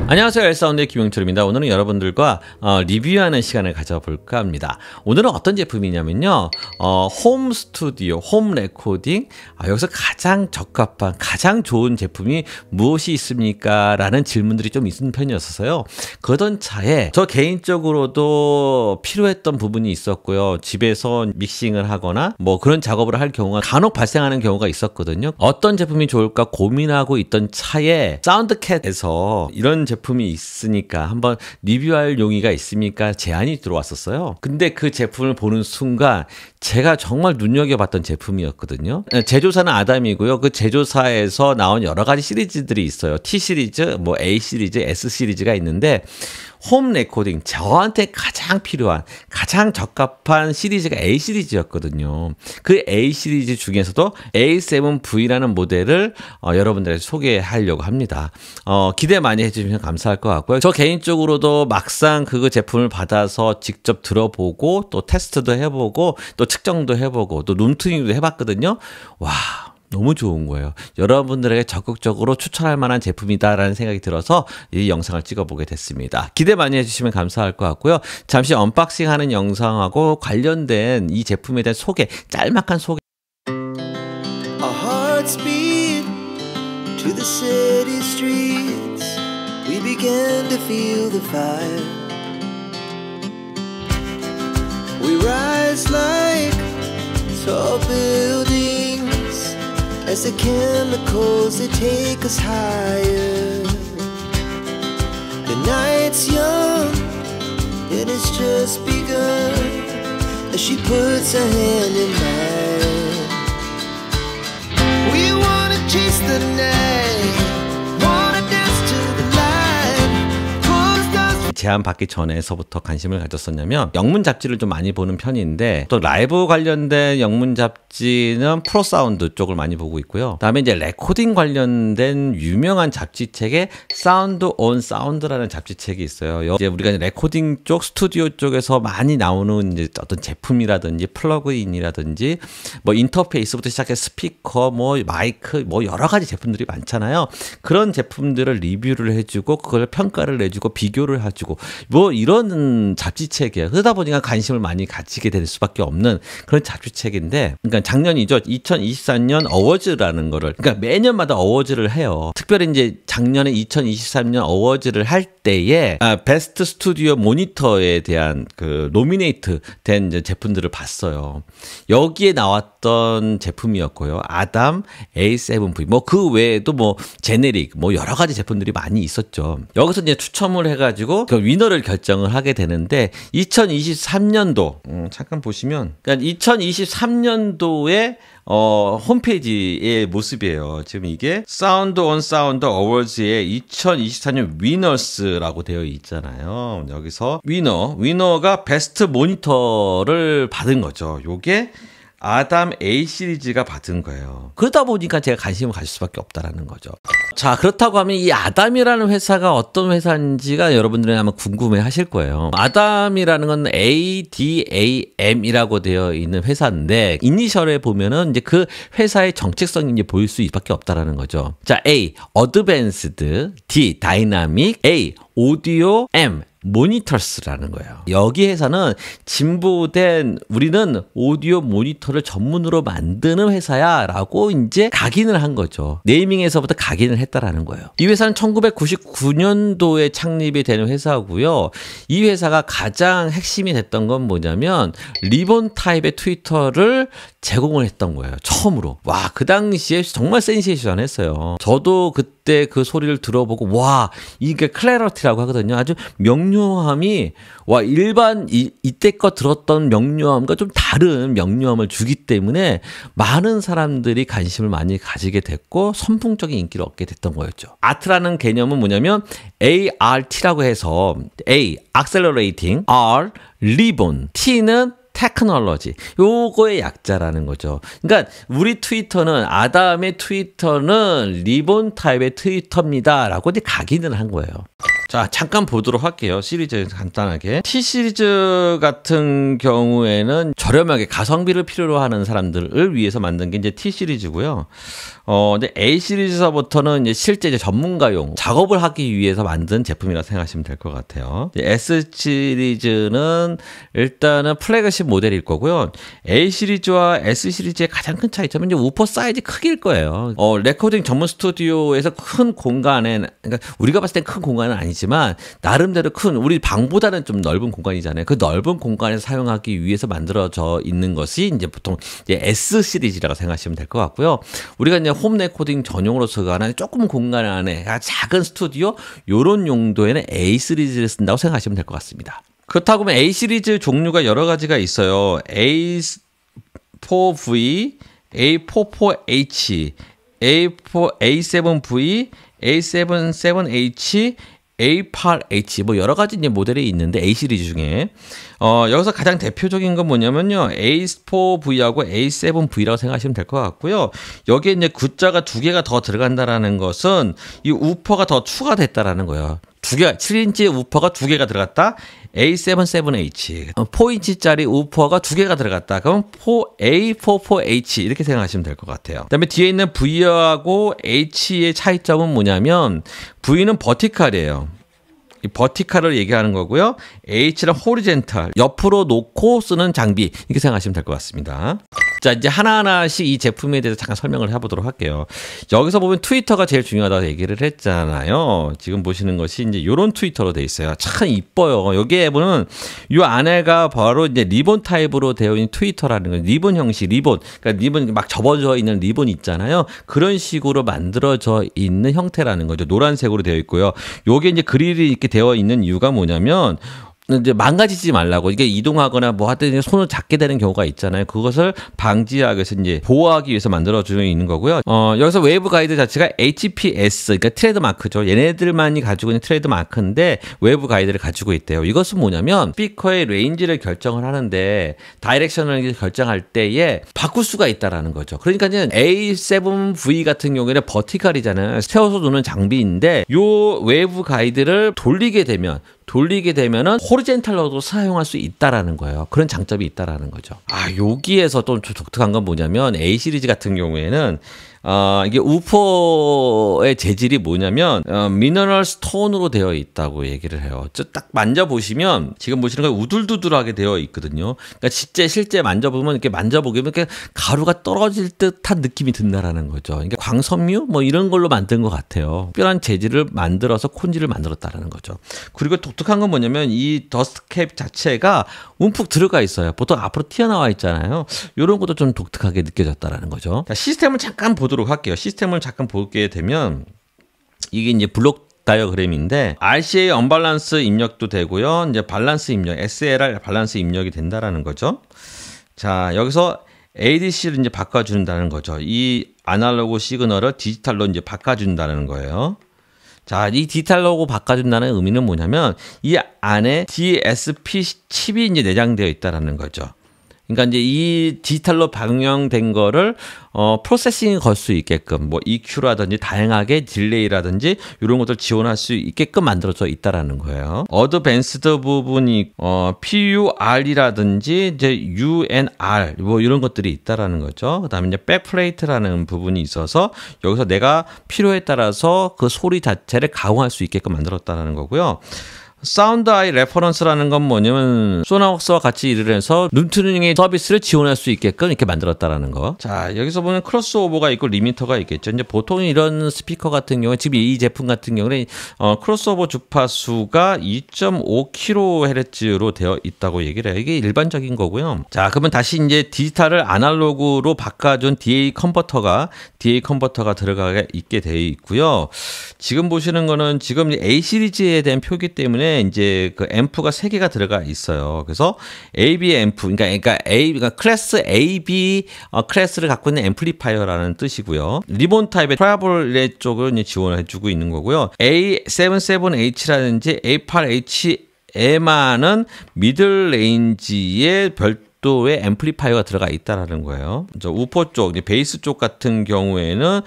안녕하세요. 엘사운드의 김용철입니다. 오늘은 여러분들과 리뷰하는 시간을 가져볼까 합니다. 오늘은 어떤 제품이냐면요. 홈 스튜디오, 홈 레코딩, 여기서 가장 적합한, 가장 좋은 제품이 무엇이 있습니까? 라는 질문들이 좀 있는 편이었어요. 그러던 차에 저 개인적으로도 필요했던 부분이 있었고요. 집에서 믹싱을 하거나 뭐 그런 작업을 할 경우가 간혹 발생하는 경우가 있었거든요. 어떤 제품이 좋을까 고민하고 있던 차에 사운드캣에서 이런 제품이 있으니까 한번 리뷰할 용의가 있습니까? 제안이 들어왔었어요. 근데 그 제품을 보는 순간 제가 정말 눈여겨봤던 제품이었거든요. 제조사는 아담이고요. 그 제조사에서 나온 여러 가지 시리즈들이 있어요. T 시리즈, 뭐 A 시리즈, S 시리즈가 있는데 홈 레코딩, 저한테 가장 필요한, 가장 적합한 시리즈가 A 시리즈였거든요. 그 A 시리즈 중에서도 A7V라는 모델을 여러분들에게 소개하려고 합니다. 기대 많이 해주시면 감사할 것 같고요. 저 개인적으로도 막상 그 제품을 받아서 직접 들어보고 또 테스트도 해보고 또 측정도 해보고 또 룸투닝도 해봤거든요. 와, 너무 좋은 거예요. 여러분들에게 적극적으로 추천할 만한 제품이다라는 생각이 들어서 이 영상을 찍어보게 됐습니다. 기대 많이 해주시면 감사할 것 같고요. 잠시 언박싱하는 영상하고 관련된 이 제품에 대한 소개, 짤막한 소개. Our hearts beat to the city streets. We began to feel the fire. We rise like tall buildings as the chemicals, they take us higher. The night's young and it's just begun as she puts her hand in mine. We wanna chase the night, wanna dance to the light, pull stars. 제안 받기 전에서부터 관심을 가졌었냐면 영문 잡지를 좀 많이 보는 편인데 또 라이브 관련된 영문 잡지는 프로사운드 쪽을 많이 보고 있고요. 그다음에 이제 레코딩 관련된 유명한 잡지책에 사운드 온 사운드라는 잡지책이 있어요. 이제 우리가 레코딩 쪽, 스튜디오 쪽에서 많이 나오는 이제 어떤 제품이라든지 플러그인이라든지 뭐 인터페이스부터 시작해 스피커, 뭐 마이크, 뭐 여러 가지 제품들이 많잖아요. 그런 제품들을 리뷰를 해주고 그걸 평가를 내주고 비교를 해주고 뭐 이런 잡지책이에요. 그러다 보니까 관심을 많이 가지게 될 수밖에 없는 그런 잡지책인데, 그러니까 작년이죠. 2023년 어워즈라는 거를, 그러니까 매년마다 어워즈를 해요. 특별히 이제 작년에 2023년 어워즈를 할 때에 베스트 스튜디오 모니터에 대한 그 노미네이트 된 이제 제품들을 봤어요. 여기에 나왔던 제품이었고요. 아담 A7V, 뭐 그 외에도 뭐 제네릭, 뭐 여러 가지 제품들이 많이 있었죠. 여기서 이제 추첨을 해가지고 그 위너를 결정을 하게 되는데 2023년도 잠깐 보시면, 그러니까 2023년도에 홈페이지의 모습이에요. 지금 이게 사운드 온 사운드 어워즈의 2024년 위너스라고 되어 있잖아요. 여기서 위너가 베스트 모니터를 받은 거죠. 요게 아담 A 시리즈가 받은 거예요. 그러다 보니까 제가 관심을 가질 수밖에 없다라는 거죠. 자, 그렇다고 하면 이 아담이라는 회사가 어떤 회사인지가 여러분들이 아마 궁금해 하실 거예요. 아담이라는 건 ADAM이라고 되어 있는 회사인데 이니셜에 보면은 이제 그 회사의 정체성이 이제 보일 수밖에 없다라는 거죠. 자, A 어드밴스드, D 다이나믹, A 오디오, M 모니터스라는 거예요. 여기 회사는 진보된 우리는 오디오 모니터를 전문으로 만드는 회사야 라고 이제 각인을 한 거죠. 네이밍에서부터 각인을 했다라는 거예요. 이 회사는 1999년도에 창립이 되는 회사고요. 이 회사가 가장 핵심이 됐던 건 뭐냐면 리본 타입의 트위터를 제공을 했던 거예요. 처음으로. 와, 그 당시에 정말 센세이션했어요. 저도 그때 그 소리를 들어보고 와, 이게 클래러티라고 하거든요. 아주 명료함이 와, 일반 이때껏 들었던 명료함과 좀 다른 명료함을 주기 때문에 많은 사람들이 관심을 많이 가지게 됐고 선풍적인 인기를 얻게 됐던 거였죠. 아트라는 개념은 뭐냐면 ART라고 해서 A, Accelerating, R, Ribbon, T는 테크놀로지, 요거의 약자라는 거죠. 그러니까 우리 트위터는, 아담의 트위터는 리본 타입의 트위터입니다 라고 이제 각인을 한 거예요. 자, 잠깐 보도록 할게요. 시리즈 간단하게. T 시리즈 같은 경우에는 저렴하게 가성비를 필요로 하는 사람들을 위해서 만든 게 이제 T 시리즈고요. 근데 A 시리즈서부터는 이제 실제 이제 전문가용 작업을 하기 위해서 만든 제품이라 생각하시면 될 것 같아요. S 시리즈는 일단은 플래그십 모델일 거고요. A 시리즈와 S 시리즈의 가장 큰 차이점은 이제 우퍼 사이즈 크기일 거예요. 레코딩 전문 스튜디오에서 큰 공간에, 그러니까 우리가 봤을 땐 큰 공간은 아니지만 나름대로 큰, 우리 방보다는 좀 넓은 공간이잖아요. 그 넓은 공간에서 사용하기 위해서 만들어져 있는 것이 이제 보통 이제 S 시리즈라고 생각하시면 될 것 같고요. 우리가 이제 홈 레코딩 전용으로 쓰거나 조금 공간 안에 작은 스튜디오 요런 용도에는 A 시리즈를 쓴다고 생각하시면 될 것 같습니다. 그렇다고 하면 A 시리즈 종류가 여러 가지가 있어요. A4V, A44H, A7V, A77H, A8H 뭐 여러 가지 이제 모델이 있는데 A 시리즈 중에 여기서 가장 대표적인 건 뭐냐면요, A4V하고 A7V라고 생각하시면 될 것 같고요. 여기에 이제 V자가 2개가 더 들어간다라는 것은 이 우퍼가 더 추가됐다라는 거예요. 7인치 우퍼가 2개가 들어갔다. A77H 4인치짜리 우퍼가 2개가 들어갔다. 그럼 A44H 이렇게 생각하시면 될 것 같아요. 그다음에 뒤에 있는 V하고 H의 차이점은 뭐냐면 V는 버티컬이에요. 이 버티컬을 얘기하는 거고요. H는 호리젠탈, 옆으로 놓고 쓰는 장비 이렇게 생각하시면 될 것 같습니다. 자, 이제 하나하나씩 이 제품에 대해서 잠깐 설명을 해보도록 할게요. 여기서 보면 트위터가 제일 중요하다고 얘기를 했잖아요. 지금 보시는 것이 이제 이런 트위터로 돼 있어요. 참 이뻐요. 여기에 보면 이 안에가 바로 이제 리본 타입으로 되어 있는 트위터라는 거예요. 리본 형식, 리본. 그러니까 리본 막 접어져 있는 리본 있잖아요. 그런 식으로 만들어져 있는 형태라는 거죠. 노란색으로 되어 있고요. 요게 이제 그릴이 이렇게 되어 있는 이유가 뭐냐면 이제 망가지지 말라고, 이게 이동하거나 뭐 하든 손을 잡게 되는 경우가 있잖아요. 그것을 방지하기 위해서 이제 보호하기 위해서 만들어져 있는 거고요. 여기서 웨이브 가이드 자체가 HPS, 그러니까 트레이드 마크죠. 얘네들만이 가지고 있는 트레이드 마크인데 웨이브 가이드를 가지고 있대요. 이것은 뭐냐면 스피커의 레인지를 결정을 하는데 다이렉션을 결정할 때에 바꿀 수가 있다라는 거죠. 그러니까 이제 A7V 같은 경우에는 버티컬이잖아요. 세워서 두는 장비인데 요 웨이브 가이드를 돌리게 되면은 호리젠탈로도 사용할 수 있다라는 거예요. 그런 장점이 있다라는 거죠. 여기에서 또 독특한 건 뭐냐면 A 시리즈 같은 경우에는 이게 우퍼의 재질이 뭐냐면 미너럴 스톤으로 되어 있다고 얘기를 해요. 딱 만져보시면 지금 보시는 거 우둘두둘하게 되어 있거든요. 그러니까 실제 만져보면 이렇게 만져보기면 이렇게 가루가 떨어질 듯한 느낌이 든다라는 거죠. 그러니까 광섬유 뭐 이런 걸로 만든 것 같아요. 특별한 재질을 만들어서 콘지를 만들었다라는 거죠. 그리고 독특한 건 뭐냐면 이 더스트캡 자체가 움푹 들어가 있어요. 보통 앞으로 튀어나와 있잖아요. 이런 것도 좀 독특하게 느껴졌다라는 거죠. 자, 시스템을 잠깐 보도록 할게요. 시스템을 잠깐 보게 되면 이게 이제 블록 다이어그램인데 RCA 언밸런스 입력도 되고요. 이제 밸런스 입력, SLR 밸런스 입력이 된다라는 거죠. 자, 여기서 ADC를 이제 바꿔준다는 거죠. 이 아날로그 시그널을 디지털로 이제 바꿔준다는 거예요. 자, 이 디지털로 바꿔준다는 의미는 뭐냐면 이 안에 DSP 칩이 이제 내장되어 있다라는 거죠. 그러니까 이제 이 디지털로 방영된 거를 프로세싱을 걸 수 있게끔 뭐 EQ라든지 다양하게 딜레이라든지 이런 것들 지원할 수 있게끔 만들어져 있다라는 거예요. 어드밴스드 부분이 PUR이라든지 이제 UNR 뭐 이런 것들이 있다라는 거죠. 그다음에 이제 백플레이트라는 부분이 있어서 여기서 내가 필요에 따라서 그 소리 자체를 가공할 수 있게끔 만들었다라는 거고요. 사운드 아이 레퍼런스라는 건 뭐냐면 소나웍스와 같이 일을 해서 룸튜닝의 서비스를 지원할 수 있게끔 이렇게 만들었다라는 거. 자, 여기서 보면 크로스오버가 있고 리미터가 있겠죠. 이제 보통 이런 스피커 같은 경우에 지금 이 제품 같은 경우는 크로스오버 주파수가 2.5kHz로 되어 있다고 얘기를 해요. 이게 일반적인 거고요. 자, 그러면 다시 이제 디지털을 아날로그로 바꿔준 DA 컨버터가 들어가 있게 되어 있고요. 지금 보시는 거는 지금 A 시리즈에 대한 표기 때문에 이제 그 앰프가 3개가 들어가 있어요. 그래서 AB 앰프, 그러니까 클래스 AB 클래스를 갖고 있는 앰플리파이어라는 뜻이고요. 리본 타입의 트래블 쪽을 이제 지원을 해주고 있는 거고요. A77H라든지 A8H에만은 미들 레인지의 별도 정도의 앰플리파이어가 들어가 있다라는 거예요. 우퍼 쪽, 베이스 쪽 같은 경우에는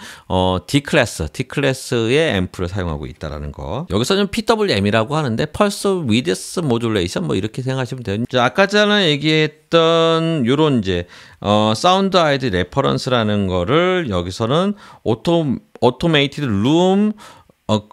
D 클래스의 앰프를 사용하고 있다라는 거. 여기서는 PWM이라고 하는데 펄스 위드스 모듈레이션 뭐 이렇게 생각하시면 돼요. 아까 전에 얘기했던 요런 이제 사운드 아이디 레퍼런스라는 거를 여기서는 오토메이티드 룸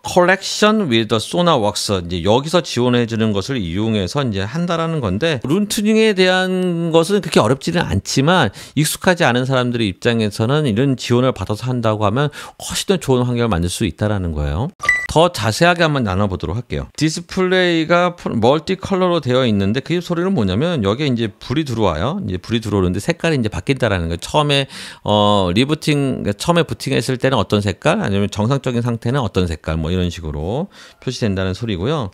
컬렉션 with the Sonarworks 이제 여기서 지원해 주는 것을 이용해서 이제 한다라는 건데, 룸 튜닝에 대한 것은 그렇게 어렵지는 않지만 익숙하지 않은 사람들의 입장에서는 이런 지원을 받아서 한다고 하면 훨씬 더 좋은 환경을 만들 수 있다라는 거예요. 더 자세하게 한번 나눠보도록 할게요. 디스플레이가 멀티 컬러로 되어 있는데 그 소리는 뭐냐면 여기에 이제 불이 들어와요. 이제 불이 들어오는데 색깔이 이제 바뀐다라는 거예요. 처음에 처음에 부팅했을 때는 어떤 색깔, 아니면 정상적인 상태는 어떤 색깔, 뭐 이런 식으로 표시된다는 소리고요.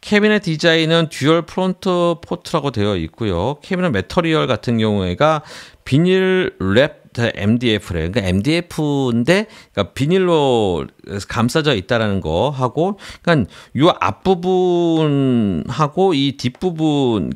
캐비넷 디자인은 듀얼 프론트 포트라고 되어 있고요. 캐비넷 매터리얼 같은 경우에가 비닐 랩 MDF래. 그러니까 MDF인데 그러니까 비닐로 감싸져 있다라는 거 하고, 그러니까 요 앞부분하고 이 뒷부분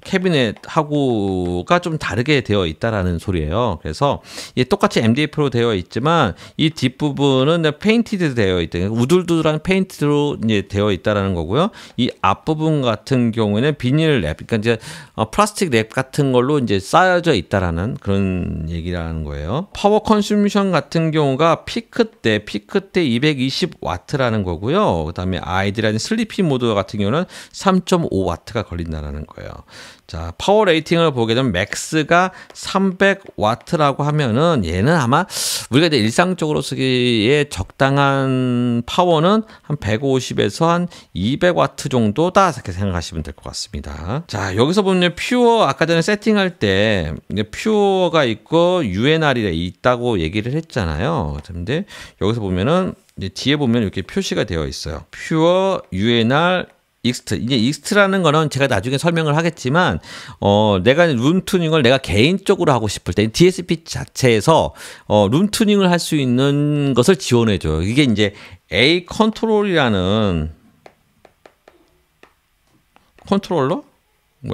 캐비넷하고가 좀 다르게 되어 있다라는 소리예요. 그래서 똑같이 MDF로 되어 있지만 이 뒷부분은 페인티드 되어 있다. 우둘두둘한 페인트로 이제 되어 있다라는 거고요. 이 앞부분 같은 경우에는 비닐 랩, 그러니까 이제 플라스틱 랩 같은 걸로 이제 쌓여져 있다라는 그런 얘기라는 거예요. 파워 컨슈미션 같은 경우가 피크 때 220W라는 거고요. 그다음에 아이디라는 슬리피 모드 같은 경우는 3.5W가 걸린다라는 거예요. 자, 파워 레이팅을 보게 되면 맥스가 300W라고 하면은 얘는 아마 우리가 이제 일상적으로 쓰기에 적당한 파워는 한 150에서 한 200W 정도다 이렇게 생각하시면 될 것 같습니다. 자, 여기서 보면 퓨어, 아까 전에 세팅할 때 퓨어가 있고 UNR이 있다고 얘기를 했잖아요. 근데 여기서 보면은 이제 뒤에 보면 이렇게 표시가 되어 있어요. 퓨어 UNR 익스트. 이제 익스트라는 거는 제가 나중에 설명을 하겠지만, 내가 룸 튜닝을 내가 개인적으로 하고 싶을 때 DSP 자체에서 룸 튜닝을 할 수 있는 것을 지원해줘요. 이게 이제 A 컨트롤이라는 컨트롤러?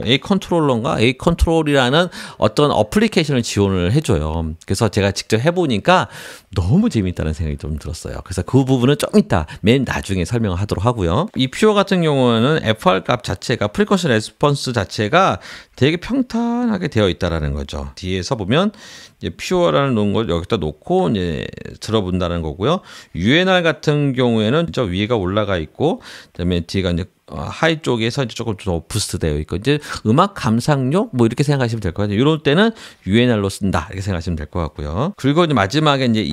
A 컨트롤러인가? A 컨트롤이라는 어떤 어플리케이션을 지원을 해줘요. 그래서 제가 직접 해보니까 너무 재밌다는 생각이 좀 들었어요. 그래서 그 부분은 좀 이따 맨 나중에 설명하도록 하고요. 이 퓨어 같은 경우는 FR 값 자체가 프리커션 레스폰스 자체가 되게 평탄하게 되어 있다라는 거죠. 뒤에서 보면 이제 퓨어라는 놓은 걸 여기다 놓고 이제 들어본다는 거고요. UNR 같은 경우에는 저 위에가 올라가 있고, 그다음에 뒤가 이제 하이 쪽에서 이제 조금 더 부스트 되어 있고, 이제 음악 감상용 뭐 이렇게 생각하시면 될 것 같아요. 이럴 때는 UNR로 쓴다 이렇게 생각하시면 될 것 같고요. 그리고 이제 마지막에 이제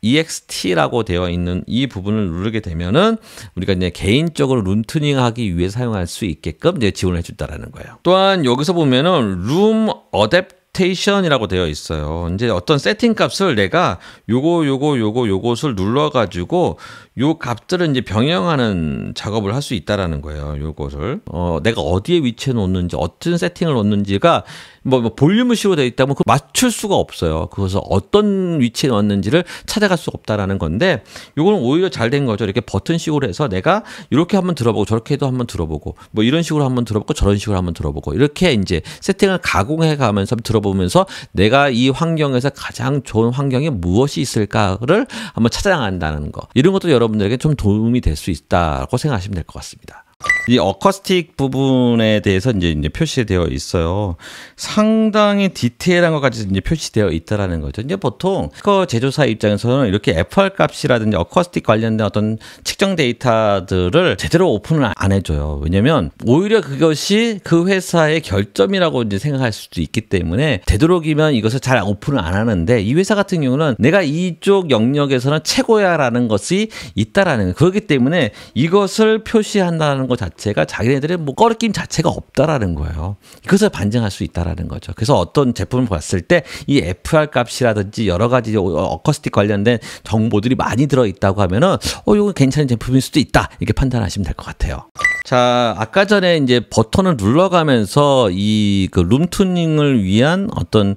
EXT라고 되어 있는 이 부분을 누르게 되면은 우리가 이제 개인적으로 룸 튜닝하기 위해 사용할 수 있게끔 이제 지원을 해준다라는 거예요. 또한 여기서 보면은 룸 어댑테이션이라고 되어 있어요. 이제 어떤 세팅 값을 내가 요것을 눌러가지고 요 값들을 이제 병행하는 작업을 할 수 있다라는 거예요. 요것을 내가 어디에 위치해 놓는지, 어떤 세팅을 놓는지가 뭐 볼륨식으로 되어 있다면 그 맞출 수가 없어요. 그래서 어떤 위치에 넣었는지를 찾아갈 수가 없다라는 건데, 요거는 오히려 잘 된 거죠. 이렇게 버튼식으로 해서 내가 이렇게 한번 들어보고 저렇게도 한번 들어보고 뭐 이런 식으로 한번 들어보고 저런 식으로 한번 들어보고 이렇게 이제 세팅을 가공해 가면서 들어보면서 내가 이 환경에서 가장 좋은 환경이 무엇이 있을까를 한번 찾아간다는 거, 이런 것도 여러분들에게 좀 도움이 될 수 있다고 생각하시면 될 것 같습니다. 이 어쿠스틱 부분에 대해서 이제 표시되어 있어요. 상당히 디테일한 것까지 이제 표시되어 있다라는 거죠. 이제 보통 스피커 제조사 입장에서는 이렇게 FR 값이라든지 어쿠스틱 관련된 어떤 측정 데이터들을 제대로 오픈을 안 해줘요. 왜냐면 오히려 그것이 그 회사의 결점이라고 이제 생각할 수도 있기 때문에 되도록이면 이것을 잘 오픈을 안 하는데, 이 회사 같은 경우는 내가 이쪽 영역에서는 최고야라는 것이 있다라는 거예요. 그렇기 때문에 이것을 표시한다는 것 자체가 자기네들의 뭐 꺼리낌 자체가 없다라는 거예요. 이것을 반증할 수 있다라는 거죠. 그래서 어떤 제품을 봤을 때 이 FR 값이라든지 여러 가지 어쿠스틱 관련된 정보들이 많이 들어 있다고 하면은 이거 괜찮은 제품일 수도 있다, 이렇게 판단하시면 될 것 같아요. 자, 아까 전에 이제 버튼을 눌러가면서 이 그 룸투닝을 위한 어떤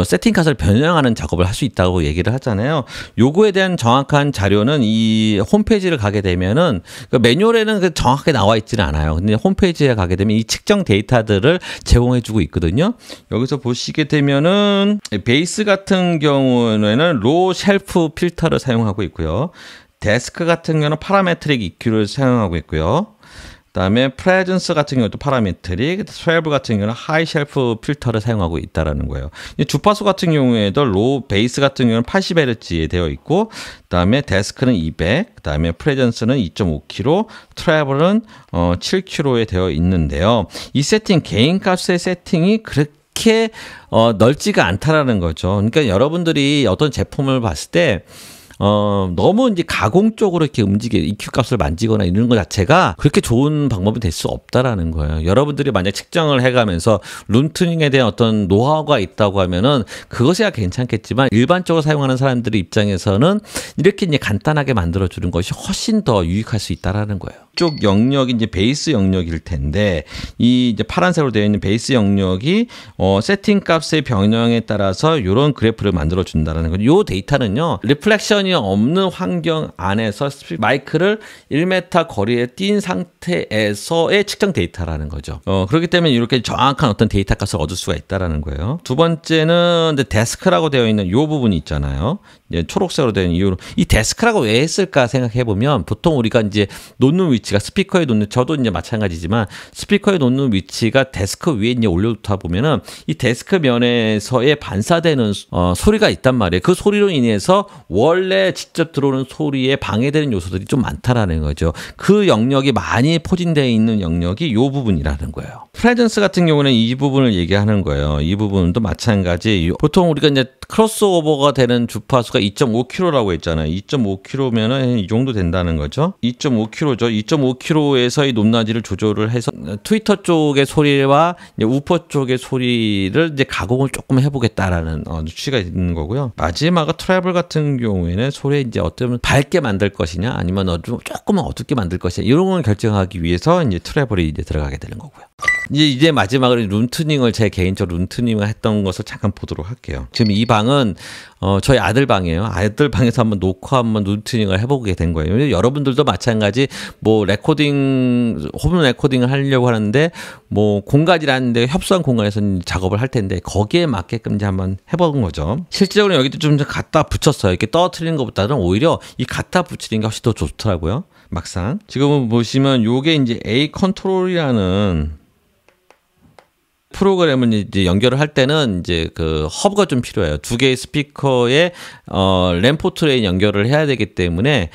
세팅 값을 변형하는 작업을 할 수 있다고 얘기를 하잖아요. 요거에 대한 정확한 자료는 이 홈페이지를 가게 되면은 그 매뉴얼에는 정확하게 나와 있지는 않아요. 근데 홈페이지에 가게 되면 이 측정 데이터들을 제공해주고 있거든요. 여기서 보시게 되면은 베이스 같은 경우에는 로우 쉘프 필터를 사용하고 있고요. 데스크 같은 경우는 파라메트릭 EQ를 사용하고 있고요. 그다음에 프레젠스 같은 경우도 파라메트릭, 트래블 같은 경우는 하이 쉘프 필터를 사용하고 있다라는 거예요. 주파수 같은 경우에도 로우 베이스 같은 경우는 80Hz에 되어 있고, 그다음에 데스크는 200, 그다음에 프레젠스는 2.5kg, 트래블은 7kg에 되어 있는데요. 이 세팅 개인 값의 세팅이 그렇게 넓지가 않다라는 거죠. 그러니까 여러분들이 어떤 제품을 봤을 때 너무 이제 가공 쪽으로 이렇게 EQ 값을 만지거나 이런 것 자체가 그렇게 좋은 방법이 될 수 없다라는 거예요. 여러분들이 만약 측정을 해가면서 룸투닝에 대한 어떤 노하우가 있다고 하면은 그것이야 괜찮겠지만 일반적으로 사용하는 사람들의 입장에서는 이렇게 이제 간단하게 만들어주는 것이 훨씬 더 유익할 수 있다라는 거예요. 이쪽 영역이 이제 베이스 영역일 텐데 이 이제 파란색으로 되어 있는 베이스 영역이 세팅 값의 변형에 따라서 이런 그래프를 만들어 준다라는 거죠. 이 데이터는요, 리플렉션이 없는 환경 안에서 마이크를 1m 거리에 띈 상태에서의 측정 데이터라는 거죠. 그렇기 때문에 이렇게 정확한 어떤 데이터 값을 얻을 수가 있다라는 거예요. 두 번째는 데스크라고 되어 있는 이 부분이 있잖아요. 이제 초록색으로 되어 있는 이유로 이 데스크라고 왜 했을까 생각해 보면 보통 우리가 이제 놓는 위치가 스피커에 놓는, 저도 이제 마찬가지지만 스피커에 놓는 위치가 데스크 위에 이제 올려두다 보면은 이 데스크 면에서의 반사되는 소리가 있단 말이에요. 그 소리로 인해서 원래 직접 들어오는 소리에 방해되는 요소들이 좀 많다라는 거죠. 그 영역이 많이 포진되어 있는 영역이 이 부분이라는 거예요. 프레젠스 같은 경우는 이 부분을 얘기하는 거예요. 이 부분도 마찬가지. 보통 우리가 이제 크로스오버가 되는 주파수가 2.5kg라고 했잖아요. 2.5kg면은 이 정도 된다는 거죠. 2.5kg죠. 2.5kg에서의 높낮이를 조절을 해서 트위터 쪽의 소리와 이제 우퍼 쪽의 소리를 이제 가공을 조금 해보겠다라는 취지가 있는 거고요. 마지막은 트래블 같은 경우에는 소리 이제 어쩌면 밝게 만들 것이냐, 아니면 조금 어둡게 만들 것이냐, 이런 걸 결정하기 위해서 이제 트래블이 이제 들어가게 되는 거고요. 이제 마지막으로 룸투닝을, 제 개인적으로 룸투닝을 했던 것을 잠깐 보도록 할게요. 지금 이 방은 저희 아들 방이에요. 아들 방에서 한번 놓고 한번 룸투닝을 해보게 된 거예요. 여러분들도 마찬가지 뭐 홈 레코딩을 하려고 하는데 뭐 공간이라는 데 협소한 공간에서 작업을 할 텐데 거기에 맞게끔 이제 한번 해본 거죠. 실질적으로 여기도 좀 갖다 붙였어요. 이렇게 떨어뜨리는 것보다는 오히려 이 갖다 붙이는 게 훨씬 더 좋더라고요. 막상 지금 보시면 요게 이제 A 컨트롤이라는 프로그램을 이제 연결을 할 때는 이제 그 허브가 좀 필요해요. 두 개의 스피커에 램 포트에 연결을 해야 되기 때문에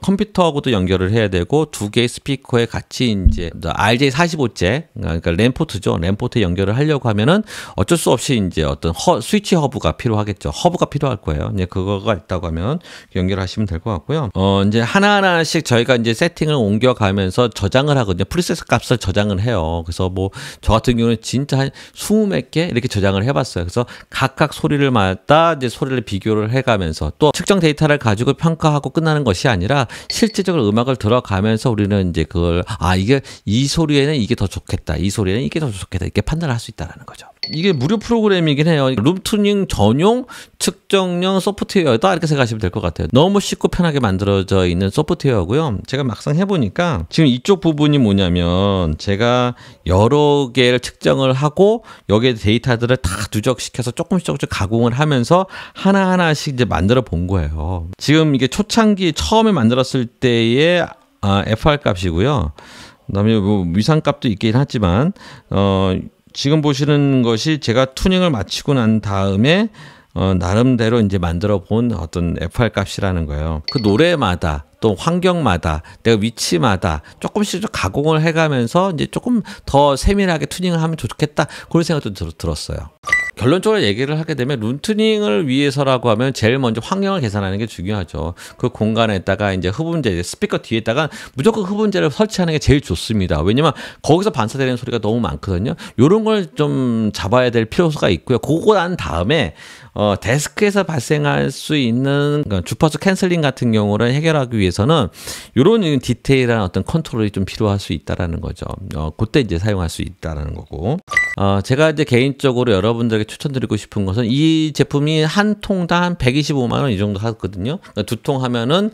컴퓨터하고도 연결을 해야 되고, 두 개의 스피커에 같이 이제 RJ45잭, 그러니까 램 포트죠. 램 포트에 연결을 하려고 하면은 어쩔 수 없이 이제 어떤 스위치 허브가 필요하겠죠. 허브가 필요할 거예요. 이제 그거가 있다고 하면 연결하시면 될 것 같고요. 이제 하나하나씩 저희가 이제 세팅을 옮겨가면서 저장을 하거든요. 프리셋 값을 저장을 해요. 그래서 뭐 저 같은 경우는 진짜 한 20몇 개 이렇게 저장을 해봤어요. 그래서 각각 소리를 마다 이제 소리를 비교를 해가면서 또 측정 데이터를 가지고 평가하고 끝나는 것이 아니라 실질적으로 음악을 들어가면서 우리는 이제 그걸 이게 이 소리에는 이게 더 좋겠다, 이 소리에는 이게 더 좋겠다, 이렇게 판단을 할 수 있다라는 거죠. 이게 무료 프로그램이긴 해요. 룸투닝 전용 측정용 소프트웨어다, 이렇게 생각하시면 될 것 같아요. 너무 쉽고 편하게 만들어져 있는 소프트웨어고요. 제가 막상 해보니까 지금 이쪽 부분이 뭐냐면 제가 여러 개를 측정을 하고 여기에 데이터들을 다 누적시켜서 조금씩 가공을 하면서 하나하나씩 이제 만들어 본 거예요. 지금 이게 초창기 처음에 만들었을 때의 FR 값이고요. 그다음에 뭐 위상값도 있긴 하지만 지금 보시는 것이 제가 투닝을 마치고 난 다음에 나름대로 이제 만들어 본 어떤 FR 값이라는 거예요. 그 노래마다 또 환경마다 내가 위치마다 조금씩 가공을 해가면서 이제 조금 더 세밀하게 투닝을 하면 좋겠다, 그런 생각도 들었어요. 결론적으로 얘기를 하게 되면 룸투닝을 위해서라고 하면 제일 먼저 환경을 계산하는 게 중요하죠. 그 공간에다가 이제 흡음재, 스피커 뒤에다가 무조건 흡음재를 설치하는 게 제일 좋습니다. 왜냐면 거기서 반사되는 소리가 너무 많거든요. 이런 걸 좀 잡아야 될 필요가 있고요. 그거 난 다음에 데스크에서 발생할 수 있는 주파수 캔슬링 같은 경우를 해결하기 위해서는 이런 디테일한 어떤 컨트롤이 좀 필요할 수 있다라는 거죠. 그때 이제 사용할 수 있다라는 거고. 제가 이제 개인적으로 여러분들에게 추천드리고 싶은 것은 이 제품이 한 통당 한 125만 원 이 정도 하거든요. 그러니까 2통 하면은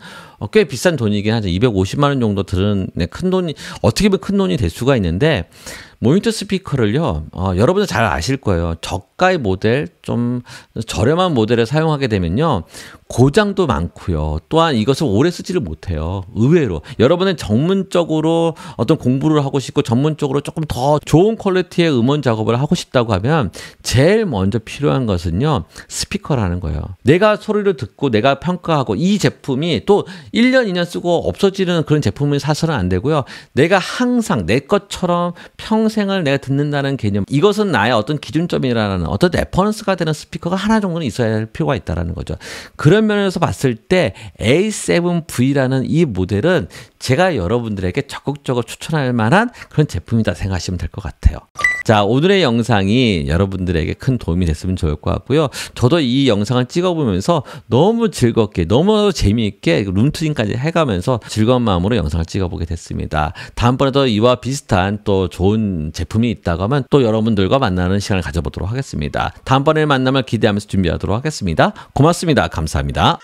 꽤 비싼 돈이긴 하죠. 250만 원 정도 드는 큰 돈이, 어떻게 보면 큰 돈이 될 수가 있는데, 모니터 스피커를요, 여러분들 잘 아실 거예요. 저가의 모델, 좀 저렴한 모델을 사용하게 되면요, 고장도 많고요. 또한 이것을 오래 쓰지를 못해요. 의외로. 여러분은 전문적으로 어떤 공부를 하고 싶고 전문적으로 조금 더 좋은 퀄리티의 음원 작업을 하고 싶다고 하면 제일 먼저 필요한 것은요, 스피커라는 거예요. 내가 소리를 듣고 내가 평가하고 이 제품이 또 1년, 2년 쓰고 없어지는 그런 제품을 사서는 안 되고요. 내가 항상 내 것처럼 평생을 내가 듣는다는 개념. 이것은 나의 어떤 기준점이라는 어떤 레퍼런스가 되는 스피커가 하나 정도는 있어야 할 필요가 있다는 거죠. 그런 면에서 봤을 때 A7V라는 이 모델은 제가 여러분들에게 적극적으로 추천할 만한 그런 제품이다 생각하시면 될 것 같아요. 자, 오늘의 영상이 여러분들에게 큰 도움이 됐으면 좋을 것 같고요. 저도 이 영상을 찍어보면서 너무 즐겁게, 너무 재미있게 룸투닝까지 해가면서 즐거운 마음으로 영상을 찍어보게 됐습니다. 다음번에도 이와 비슷한 또 좋은 제품이 있다고 하면 또 여러분들과 만나는 시간을 가져보도록 하겠습니다. 다음번에 만남을 기대하면서 준비하도록 하겠습니다. 고맙습니다. 감사합니다.